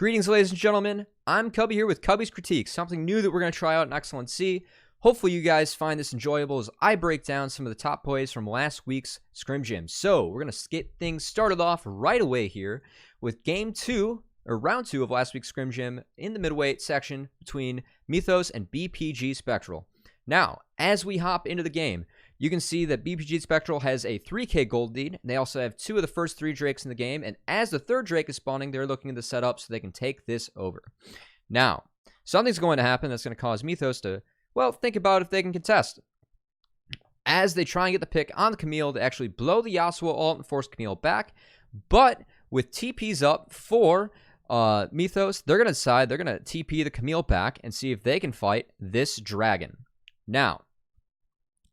Greetings, ladies and gentlemen. I'm Cubby here with Cubby's Critiques, something new that we're going to try out in Excellency. Hopefully you guys find this enjoyable as I break down some of the top plays from last week's Scrim Gyms. So we're going to get things started off right away here with round two of last week's Scrim Gym in the midweight section between Mythos and BPG Spectral. Now, as we hop into the game, you can see that BPG Spectral has a 3K gold lead. They also have two of the first three Drakes in the game, and as the third Drake is spawning, they're looking at the setup so they can take this over. Now, something's going to happen that's going to cause Mythos to, well, think about if they can contest. As they try and get the pick on the Camille to actually blow the Yasuo ult and force Camille back, but with TPs up for Mythos, they're going to decide they're going to TP the Camille back and see if they can fight this dragon. Now,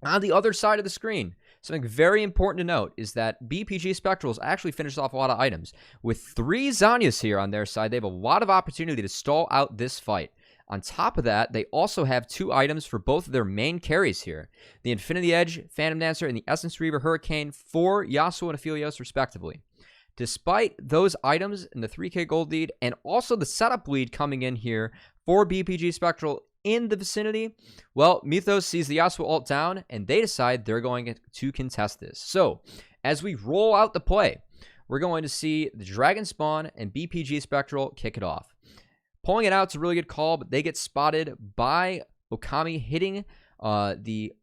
on the other side of the screen, something very important to note is that BPG Spectral's actually finished off a lot of items. With 3 Zhonya's here on their side, they have a lot of opportunity to stall out this fight. On top of that, they also have 2 items for both of their main carries here. The Infinity Edge, Phantom Dancer, and the Essence Reaver Hurricane for Yasuo and Aphelios, respectively. Despite those items in the 3K gold lead, and also the setup lead coming in here for BPG Spectral in the vicinity, well, Mythos sees the Yasuo ult down, and they decide they're going to contest this. So, as we roll out the play, we're going to see the Dragon spawn and BPG Spectral kick it off. Pulling it out is a really good call, but they get spotted by Okami hitting the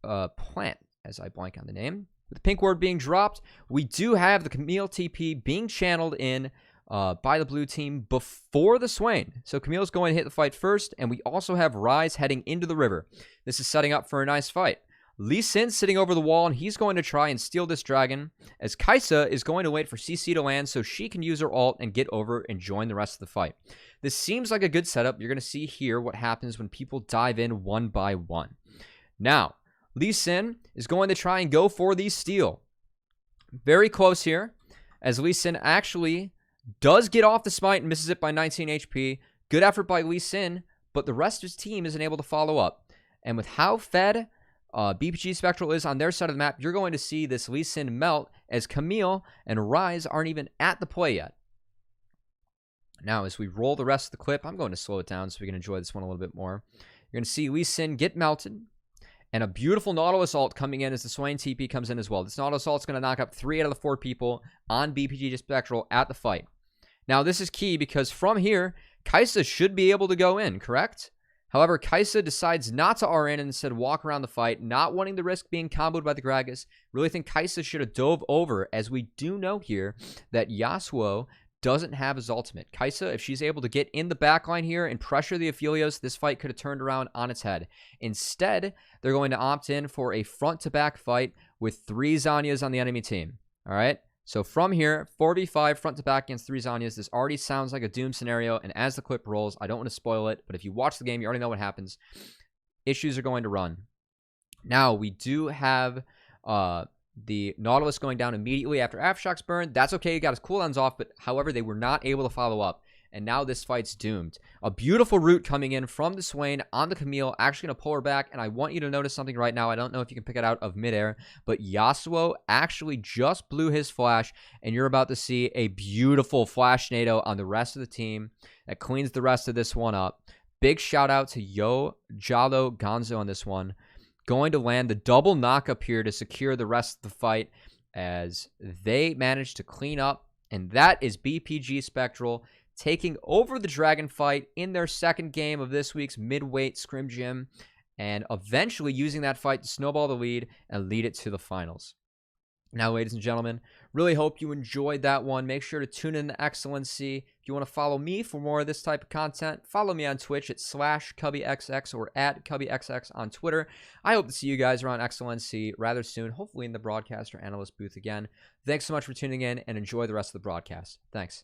plant, as I blank on the name. With the pink ward being dropped, we do have the Camille TP being channeled in by the blue team before the Swain. So Camille's going to hit the fight first, and we also have Rise heading into the river. This is setting up for a nice fight. Lee Sin sitting over the wall, and he's going to try and steal this dragon, as Caixa is going to wait for CC to land so she can use her ult and get over and join the rest of the fight. This seems like a good setup. You're going to see here what happens when people dive in one by one. Now, Lee Sin is going to try and go for the steal. Very close here, as Lee Sin actually does get off the smite and misses it by 19 HP. Good effort by Lee Sin, but the rest of his team isn't able to follow up. And with how fed BPG Spectral is on their side of the map, you're going to see this Lee Sin melt as Camille and Rise aren't even at the play yet. Now, as we roll the rest of the clip, I'm going to slow it down so we can enjoy this one a little bit more. You're going to see Lee Sin get melted, and a beautiful Nautilus ult coming in as the Swain TP comes in as well. This Nautilus ult is going to knock up 3 out of the 4 people on BPG Spectral at the fight. Now, this is key because from here, Caixa should be able to go in, correct? However, Caixa decides not to RN and instead walk around the fight, not wanting to risk being comboed by the Gragas. Really think Caixa should have dove over, as we do know here that Yasuo doesn't have his ultimate. Caixa, if she's able to get in the backline here and pressure the Aphelios, this fight could have turned around on its head. Instead, they're going to opt in for a front-to-back fight with 3 Zhonyas on the enemy team. All right? So from here, 4v5 front-to-back against 3 Zhonyas. This already sounds like a doom scenario, and as the clip rolls, I don't want to spoil it, but if you watch the game, you already know what happens. Issues are going to run. Now, we do have the Nautilus going down immediately after Aftershocks burn. That's okay, he got his cooldowns off, but however, they were not able to follow up. And now this fight's doomed. A beautiful root coming in from the Swain on the Camille. Actually going to pull her back. And I want you to notice something right now. I don't know if you can pick it out of midair. But Yasuo actually just blew his flash. And you're about to see a beautiful flash NATO on the rest of the team that cleans the rest of this one up. Big shout out to Jalo Gonzo on this one. Going to land the double knock up here to secure the rest of the fight as they managed to clean up. And that is BPG Spectral taking over the Dragon fight in their second game of this week's midweight Scrim Gym, and eventually using that fight to snowball the lead and lead it to the finals. Now, ladies and gentlemen, really hope you enjoyed that one. Make sure to tune in to Excellency. If you want to follow me for more of this type of content, follow me on Twitch at /CubbyXX or at CubbyXX on Twitter. I hope to see you guys around Excellency rather soon, hopefully in the broadcast or analyst booth again. Thanks so much for tuning in, and enjoy the rest of the broadcast. Thanks.